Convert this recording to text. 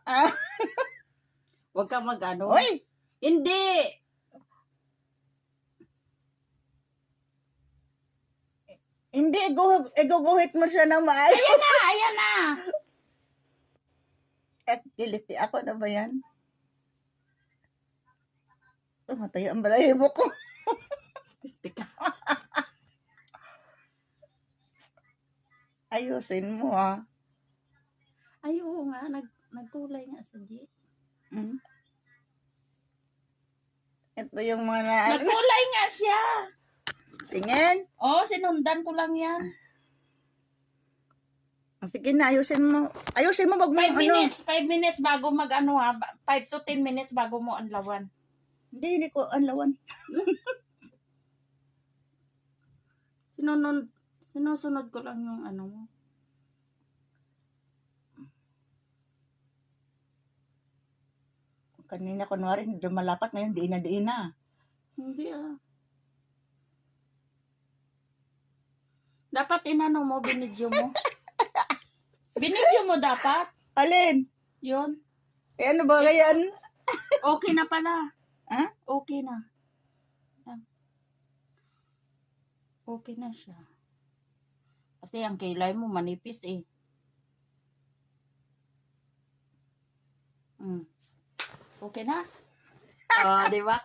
Ah, Huwag ka mag-ano. Uy! Hindi! Hindi, iguguhit mo siya ng maayos. Ayan na! Kiliti ako na ba yan? Tumatay ang balahibo ko. Teka. Ayusin mo ah. Ay, oo nga. Nagkulay nga sa G. Hmm? Ito yung mga na... Nagkulay nga siya. Tingin. Oh, sinundan ko lang yan. Sige na, ayusin mo. Ayusin mo, wag mo 5 minutes bago mag-ano ha. 5 to 10 minutes bago mo anlawan. Hindi ko anlawan. Sinusunod ko lang yung ano mo. Kanina kunwari, lumalapat, ngayon diin na. Hindi ah. Dapat inano mo, binidyo mo. Binidyo mo dapat. Alin? Yun. Ano ba yan? Okay na pala. Ha? Okay na. Okay na siya. Kasi ang kilay mo manipis eh. Okay na? Oh, di ba?